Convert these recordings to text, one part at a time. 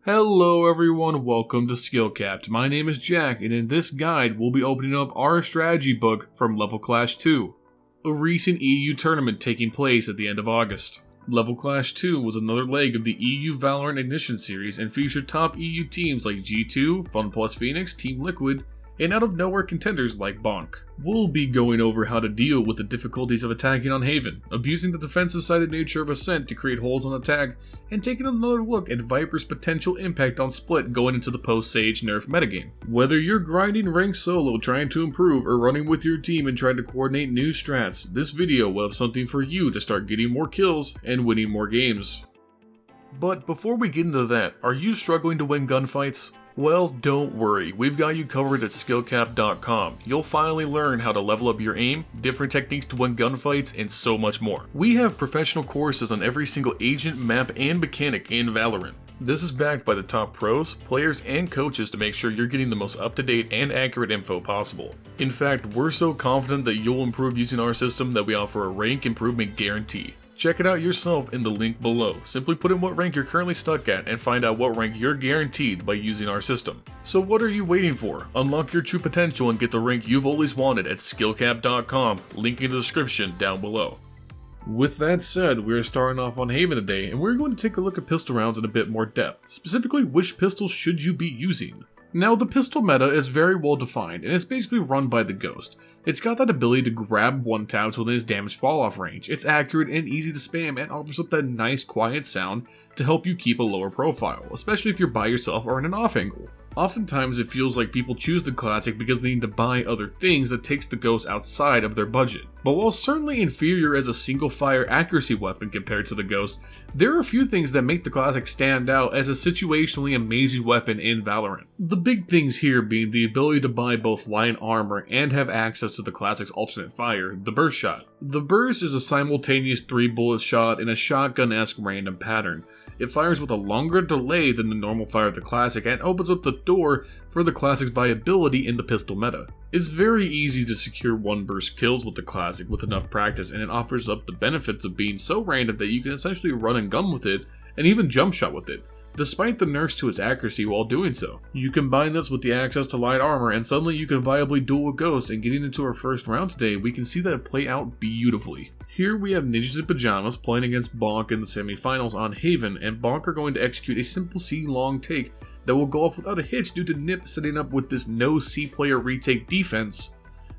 Hello everyone, welcome to SkillCapped. My name is Jack, and in this guide we'll be opening up our strategy book from Level Clash 2, a recent EU tournament taking place at the end of August. Level Clash 2 was another leg of the EU Valorant Ignition series and featured top EU teams like G2, FunPlus Phoenix, Team Liquid, and out-of-nowhere contenders like Bonk. We'll be going over how to deal with the difficulties of attacking on Haven, abusing the defensive-sided nature of Ascent to create holes on attack, and taking another look at Viper's potential impact on Split going into the post-Sage nerf metagame. Whether you're grinding rank solo trying to improve or running with your team and trying to coordinate new strats, this video will have something for you to start getting more kills and winning more games. But before we get into that, are you struggling to win gunfights? Well, don't worry, we've got you covered at SkillCapped.com. You'll finally learn how to level up your aim, different techniques to win gunfights, and so much more. We have professional courses on every single agent, map, and mechanic in Valorant. This is backed by the top pros, players, and coaches to make sure you're getting the most up-to-date and accurate info possible. In fact, we're so confident that you'll improve using our system that we offer a rank improvement guarantee. Check it out yourself in the link below. Simply put in what rank you're currently stuck at and find out what rank you're guaranteed by using our system. So what are you waiting for? Unlock your true potential and get the rank you've always wanted at SkillCapped.com, link in the description down below. With that said, we're starting off on Haven today, and we're going to take a look at pistol rounds in a bit more depth. Specifically, which pistols should you be using? Now, the pistol meta is very well defined, and it's basically run by the Ghost. It's got that ability to grab one taps within his damage fall off range. It's accurate and easy to spam, and offers up that nice quiet sound to help you keep a lower profile, especially if you're by yourself or in an off angle. Oftentimes it feels like people choose the classic because they need to buy other things that takes the Ghost outside of their budget. But while certainly inferior as a single fire accuracy weapon compared to the Ghost, there are a few things that make the classic stand out as a situationally amazing weapon in Valorant. The big things here being the ability to buy both light armor and have access to the classic's alternate fire, the burst shot. The burst is a simultaneous 3-bullet shot in a shotgun-esque random pattern. It fires with a longer delay than the normal fire of the classic and opens up the door for the classic's viability in the pistol meta. It's very easy to secure one burst kills with the classic with enough practice, and it offers up the benefits of being so random that you can essentially run and gun with it and even jump shot with it, despite the nerfs to its accuracy while doing so. You combine this with the access to light armor and suddenly you can viably duel a Ghost, and getting into our first round today, we can see that play out beautifully. Here we have Ninjas in Pajamas playing against Bonk in the semifinals on Haven, and Bonk are going to execute a simple C long take that will go off without a hitch due to Nip setting up with this no C player retake defense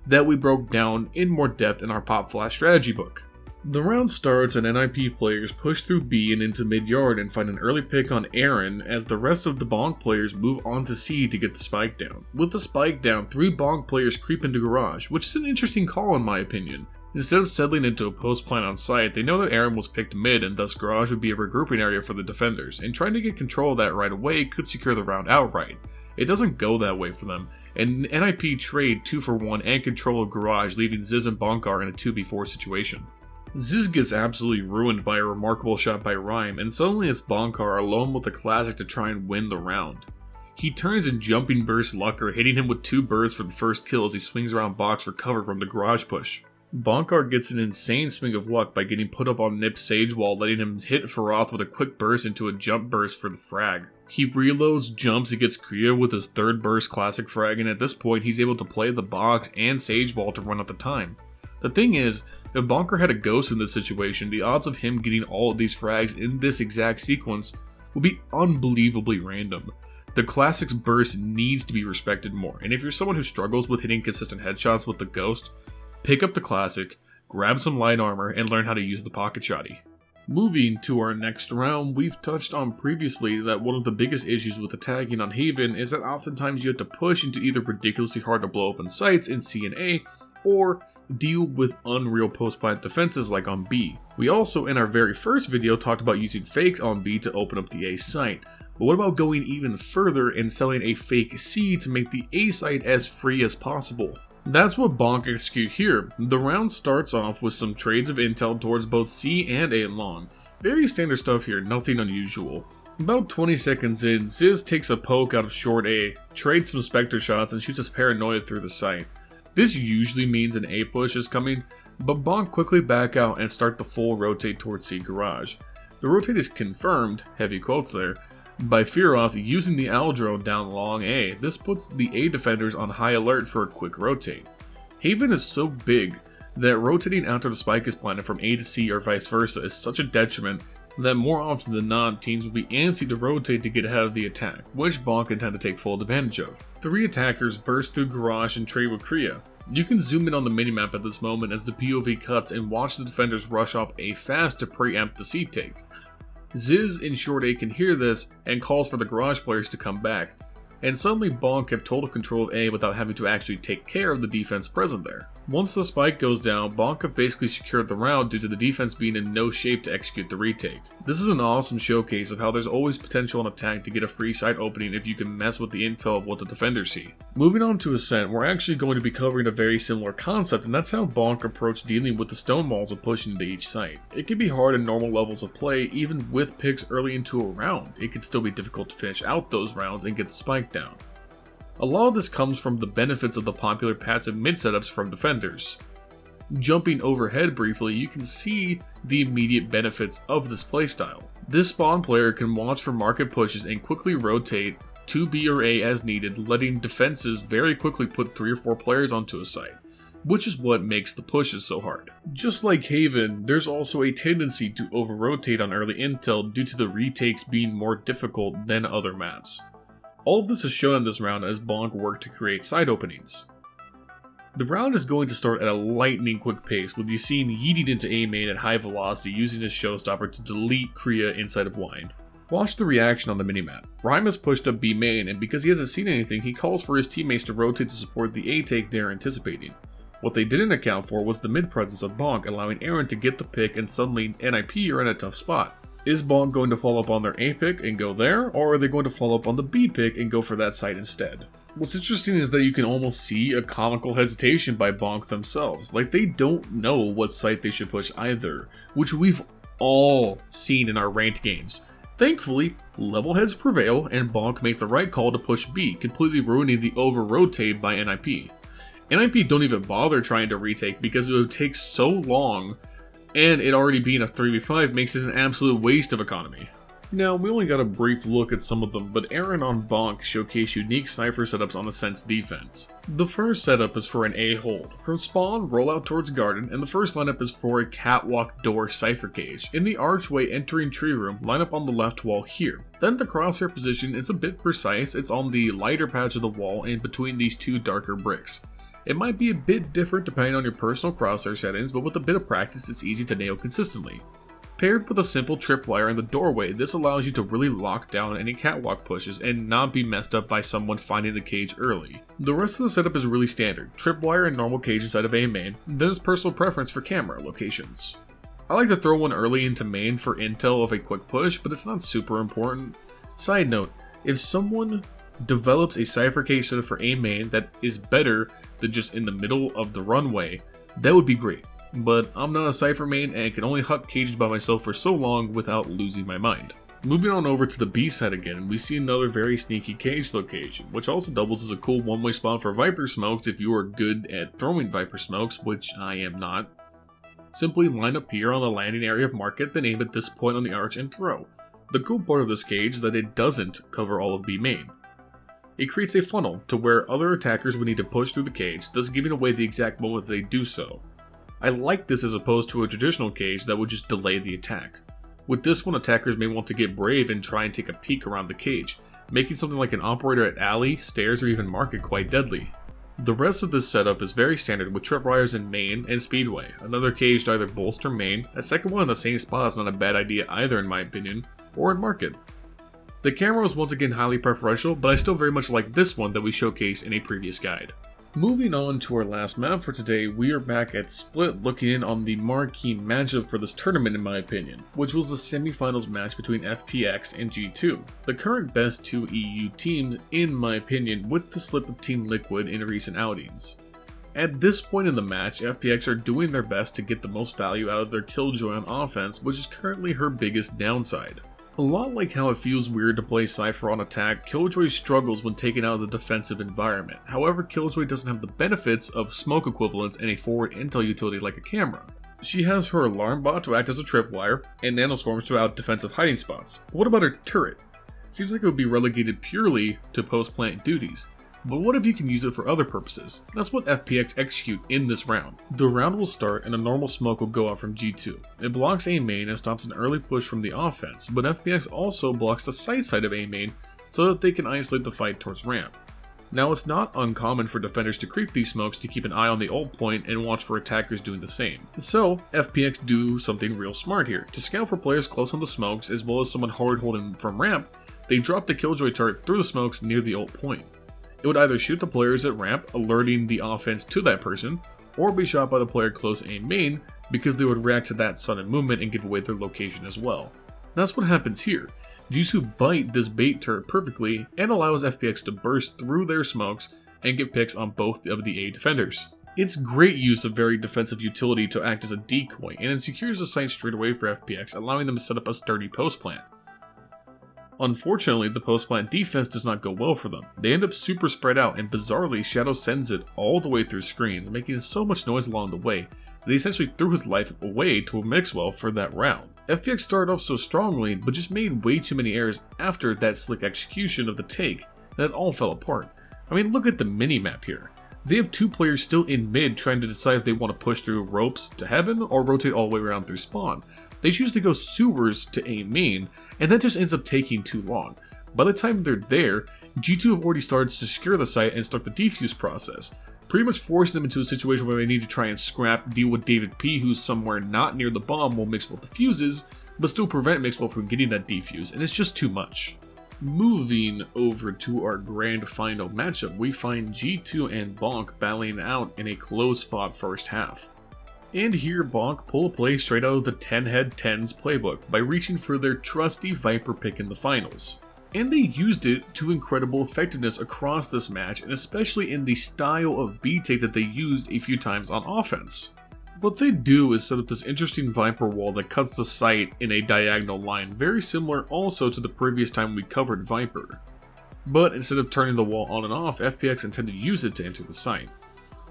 that we broke down in more depth in our Pop Flash strategy book. The round starts and NIP players push through B and into mid-yard and find an early pick on Aaron as the rest of the Bonk players move on to C to get the spike down. With the spike down, 3 Bonk players creep into Garage, which is an interesting call in my opinion. Instead of settling into a post plant on site, they know that Aaron was picked mid and thus Garage would be a regrouping area for the defenders, and trying to get control of that right away could secure the round outright. It doesn't go that way for them, and NIP trade 2 for 1 and control of Garage, leaving Ziz and Bonkar in a 2v4 situation. Ziz gets absolutely ruined by a remarkable shot by Rhyme, and suddenly it's Bonkar alone with the classic to try and win the round. He turns and jumping bursts Lucker, hitting him with 2 bursts for the first kill as he swings around box for cover from the Garage push. Bonkar gets an insane swing of luck by getting put up on Nip's Sage Wall, letting him hit Faroth with a quick burst into a jump burst for the frag. He reloads, jumps, and gets Kriya with his 3rd burst classic frag, and at this point he's able to play the box and Sage Wall to run out the time. The thing is, if Bonker had a Ghost in this situation, the odds of him getting all of these frags in this exact sequence would be unbelievably random. The classic's burst needs to be respected more, and if you're someone who struggles with hitting consistent headshots with the Ghost, pick up the classic, grab some light armor, and learn how to use the pocket shotty. Moving to our next round, we've touched on previously that one of the biggest issues with attacking on Haven is that oftentimes you have to push into either ridiculously hard to blow open sites in C and A, or deal with unreal post-plant defenses like on B. We also, in our very first video, talked about using fakes on B to open up the A site. But what about going even further and selling a fake C to make the A site as free as possible? That's what Bonk execute here. The round starts off with some trades of intel towards both C and A long. Very standard stuff here, nothing unusual. About 20 seconds in, Ziz takes a poke out of short A, trades some Spectre shots, and shoots his paranoia through the site. This usually means an A push is coming, but Bonk quickly back out and start the full rotate towards C Garage. The rotate is confirmed, heavy quotes there, By Fearoth using the Aldro down long A, this puts the A defenders on high alert for a quick rotate. Haven is so big that rotating after the spike is planted from A to C or vice versa is such a detriment that more often than not, teams will be antsy to rotate to get ahead of the attack, which Bonk can tend to take full advantage of. 3 attackers burst through Garage and trade with Kriya. You can zoom in on the minimap at this moment as the POV cuts and watch the defenders rush off A fast to preempt the C take. Ziz in short A can hear this and calls for the Garage players to come back, and suddenly Bonk have total control of A without having to actually take care of the defense present there. Once the spike goes down, Bonk have basically secured the round due to the defense being in no shape to execute the retake. This is an awesome showcase of how there's always potential on attack to get a free side opening if you can mess with the intel of what the defenders see. Moving on to Ascent, we're actually going to be covering a very similar concept, and that's how Bonk approached dealing with the stone walls of pushing into each site. It can be hard in normal levels of play, even with picks early into a round. It can still be difficult to finish out those rounds and get the spike down. A lot of this comes from the benefits of the popular passive mid setups from defenders. Jumping overhead briefly, you can see the immediate benefits of this playstyle. This spawn player can watch for market pushes and quickly rotate to B or A as needed, letting defenses very quickly put 3 or 4 players onto a site, which is what makes the pushes so hard. Just like Haven, there's also a tendency to over-rotate on early intel due to the retakes being more difficult than other maps. All of this is shown in this round as Bonk worked to create side openings. The round is going to start at a lightning quick pace, with you seeing yeeting into A main at high velocity using his showstopper to delete Kriya inside of Wine. Watch the reaction on the minimap. Rhyme has pushed up B main, and because he hasn't seen anything, he calls for his teammates to rotate to support the A take they're anticipating. What they didn't account for was the mid presence of Bonk, allowing Aaron to get the pick, and suddenly NIP are in a tough spot. Is Bonk going to follow up on their A pick and go there, or are they going to follow up on the B pick and go for that site instead? What's interesting is that you can almost see a comical hesitation by Bonk themselves, like they don't know what site they should push either, which we've all seen in our ranked games. Thankfully, level heads prevail and Bonk make the right call to push B, completely ruining the over-rotate by NIP. NIP don't even bother trying to retake because it would take so long, and it already being a 3v5 makes it an absolute waste of economy. Now, we only got a brief look at some of them, but Aaron on Bonk showcase unique Cypher setups on Ascent's defense. The first setup is for an A hold. From spawn, roll out towards garden, and the first lineup is for a catwalk door Cypher cage. In the archway entering tree room, line up on the left wall here. Then the crosshair position is a bit precise, it's on the lighter patch of the wall and between these 2 darker bricks. It might be a bit different depending on your personal crosshair settings, but with a bit of practice it's easy to nail consistently. Paired with a simple tripwire in the doorway, this allows you to really lock down any catwalk pushes and not be messed up by someone finding the cage early. The rest of the setup is really standard, tripwire and normal cage inside of A main, then it's personal preference for camera locations. I like to throw one early into main for intel of a quick push, but it's not super important. Side note, if someone develops a Cypher cage setup for A main that is better than just in the middle of the runway, that would be great. But I'm not a Cypher main and can only huck cages by myself for so long without losing my mind. Moving on over to the B side again, we see another very sneaky cage location, which also doubles as a cool one-way spawn for Viper smokes if you are good at throwing Viper smokes, which I am not. Simply line up here on the landing area of market, then aim at this point on the arch and throw. The cool part of this cage is that it doesn't cover all of B main. It creates a funnel to where other attackers would need to push through the cage, thus giving away the exact moment they do so. I like this as opposed to a traditional cage that would just delay the attack. With this one, attackers may want to get brave and try and take a peek around the cage, making something like an operator at alley, stairs, or even market quite deadly. The rest of this setup is very standard with tripwires in main and speedway, another cage to either bolster main, a second one in the same spot is not a bad idea either in my opinion, or in market. The camera was once again highly preferential, but I still very much like this one that we showcased in a previous guide. Moving on to our last map for today, we are back at Split looking in on the marquee matchup for this tournament in my opinion, which was the semifinals match between FPX and G2, the current best 2 EU teams in my opinion with the slip of Team Liquid in recent outings. At this point in the match, FPX are doing their best to get the most value out of their Killjoy on offense, which is currently her biggest downside. A lot like how it feels weird to play Cypher on attack, Killjoy struggles when taken out of the defensive environment. However, Killjoy doesn't have the benefits of smoke equivalents and a forward intel utility like a camera. She has her alarm bot to act as a tripwire, and nanoswarms to out defensive hiding spots. But what about her turret? Seems like it would be relegated purely to post-plant duties. But what if you can use it for other purposes? That's what FPX execute in this round. The round will start and a normal smoke will go out from G2. It blocks A main and stops an early push from the offense, but FPX also blocks the side of A main so that they can isolate the fight towards ramp. Now it's not uncommon for defenders to creep these smokes to keep an eye on the ult point and watch for attackers doing the same. So FPX do something real smart here. To scout for players close on the smokes as well as someone hard holding from ramp, they drop the Killjoy turret through the smokes near the ult point. It would either shoot the players at ramp, alerting the offense to that person, or be shot by the player close A main because they would react to that sudden movement and give away their location as well. That's what happens here. Jisoo bite this bait turret perfectly and allows FPX to burst through their smokes and get picks on both of the A defenders. It's great use of very defensive utility to act as a decoy, and it secures the site straight away for FPX, allowing them to set up a sturdy post plant. Unfortunately, the post-plant defense does not go well for them. They end up super spread out, and bizarrely, Shadow sends it all the way through screens, making so much noise along the way that he essentially threw his life away to a Mixwell for that round. FPX started off so strongly, but just made way too many errors after that slick execution of the take that it all fell apart. I mean, look at the mini-map here. They have two players still in mid trying to decide if they want to push through ropes to heaven or rotate all the way around through spawn. They choose to go sewers to A main, and that just ends up taking too long. By the time they're there, G2 have already started to secure the site and start the defuse process, pretty much forcing them into a situation where they need to try and deal with David P, who's somewhere not near the bomb while Mixwell defuses, but still prevent Mixwell from getting that defuse, and it's just too much. Moving over to our grand final matchup, we find G2 and Bonk battling out in a close-fought first half. And here Bonk pull a play straight out of the 10 head 10s playbook by reaching for their trusty Viper pick in the finals. And they used it to incredible effectiveness across this match, and especially in the style of B-take that they used a few times on offense. What they do is set up this interesting Viper wall that cuts the site in a diagonal line, very similar also to the previous time we covered Viper. But instead of turning the wall on and off, FPX intended to use it to enter the site.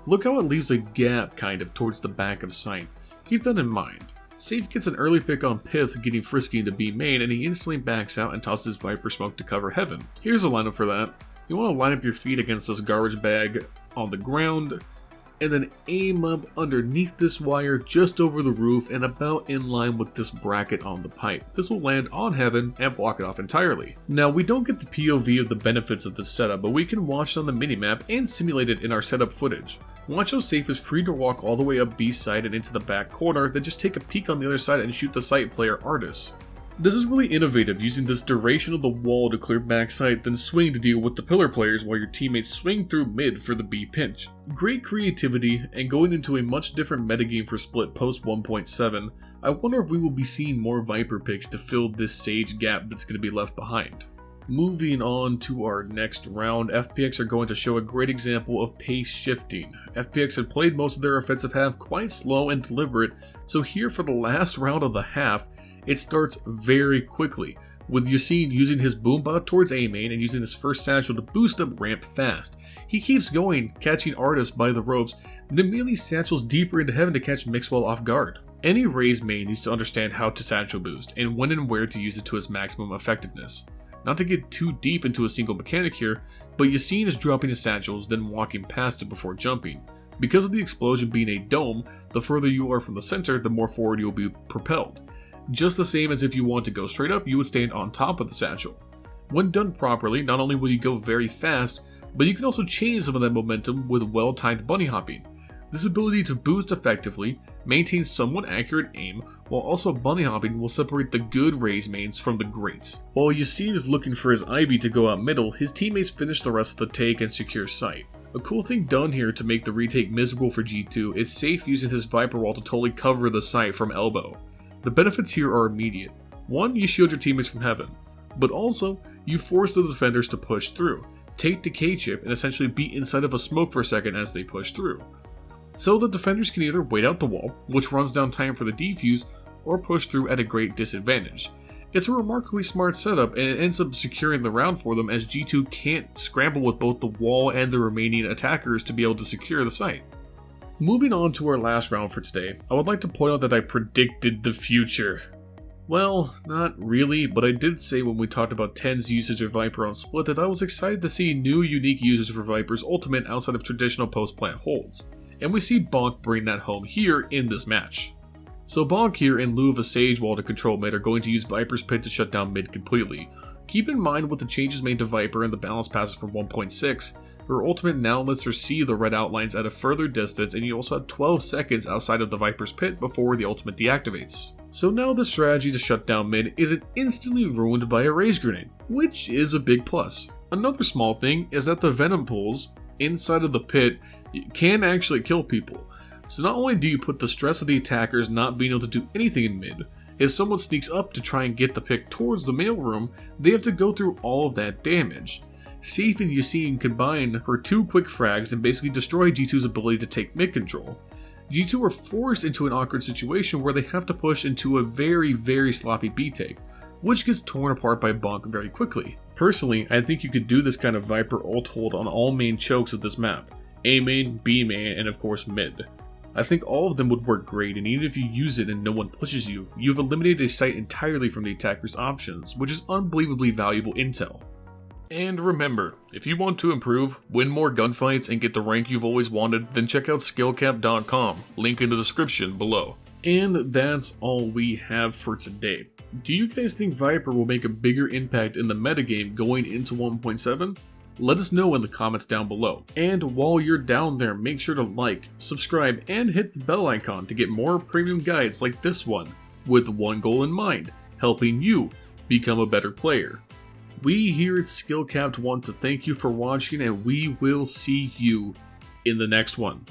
Look how it leaves a gap kind of towards the back of sight. Keep that in mind. Safe gets an early pick on Pith getting frisky into B main, and he instantly backs out and tosses Viper smoke to cover heaven. Here's a lineup for that. You want to line up your feet against this garbage bag on the ground, and then aim up underneath this wire just over the roof and about in line with this bracket on the pipe. This will land on heaven and block it off entirely. Now, we don't get the POV of the benefits of this setup, but we can watch it on the minimap and simulate it in our setup footage. Watch how Safe is free to walk all the way up B side and into the back corner, then just take a peek on the other side and shoot the site player Artis. This is really innovative, using this duration of the wall to clear backside, then swing to deal with the pillar players while your teammates swing through mid for the B pinch. Great creativity, and going into a much different metagame for Split post 1.7, I wonder if we will be seeing more Viper picks to fill this Sage gap that's going to be left behind. Moving on to our next round, FPX are going to show a great example of pace shifting. FPX had played most of their offensive half quite slow and deliberate, so here for the last round of the half, it starts very quickly, with Yassine using his boombot towards A main and using his first satchel to boost up ramp fast. He keeps going, catching Artis by the ropes, then immediately satchels deeper into heaven to catch Mixwell off guard. Any Raze main needs to understand how to satchel boost, and when and where to use it to its maximum effectiveness. Not to get too deep into a single mechanic here, but Yassine is dropping his satchels, then walking past it before jumping. Because of the explosion being a dome, the further you are from the center, the more forward you will be propelled. Just the same as if you want to go straight up, you would stand on top of the satchel. When done properly, not only will you go very fast, but you can also change some of that momentum with well-timed bunny hopping. This ability to boost effectively, maintain somewhat accurate aim, while also bunny hopping will separate the good Raze mains from the great. While Yassine is looking for his Ivy to go out middle, his teammates finish the rest of the take and secure sight. A cool thing done here to make the retake miserable for G2 is Safe using his Viper wall to totally cover the site from elbow. The benefits here are immediate. One, you shield your teammates from heaven, but also, you force the defenders to push through, take decay chip, and essentially be inside of a smoke for a second as they push through. So the defenders can either wait out the wall, which runs down time for the defuse, or push through at a great disadvantage. It's a remarkably smart setup, and it ends up securing the round for them as G2 can't scramble with both the wall and the remaining attackers to be able to secure the site. Moving on to our last round for today, I would like to point out that I predicted the future. Well, not really, but I did say when we talked about 10's usage of Viper on Split that I was excited to see new unique uses for Viper's ultimate outside of traditional post-plant holds, and we see Bonk bring that home here in this match. So Bonk here, in lieu of a Sage Wall to control mid, are going to use Viper's Pit to shut down mid completely. Keep in mind with the changes made to Viper and the balance passes from 1.6, her ultimate now lets her see the red outlines at a further distance, and you also have 12 seconds outside of the Viper's Pit before the ultimate deactivates. So now the strategy to shut down mid isn't instantly ruined by a Rage Grenade, which is a big plus. Another small thing is that the Venom pools inside of the pit can actually kill people. So not only do you put the stress of the attackers not being able to do anything in mid, if someone sneaks up to try and get the pick towards the mail room, they have to go through all of that damage. Sif and Yassine combine for 2 quick frags and basically destroy G2's ability to take mid control. G2 are forced into an awkward situation where they have to push into a very sloppy B take, which gets torn apart by Bonk very quickly. Personally, I think you could do this kind of Viper ult hold on all main chokes of this map, A main, B main, and of course mid. I think all of them would work great, and even if you use it and no one pushes you, you've eliminated a site entirely from the attacker's options, which is unbelievably valuable intel. And remember, if you want to improve, win more gunfights, and get the rank you've always wanted, then check out SkillCapped.com, link in the description below. And that's all we have for today. Do you guys think Viper will make a bigger impact in the metagame going into 1.7? Let us know in the comments down below. And while you're down there, make sure to like, subscribe, and hit the bell icon to get more premium guides like this one, with one goal in mind, helping you become a better player. We here at SkillCapped want to thank you for watching, and we will see you in the next one.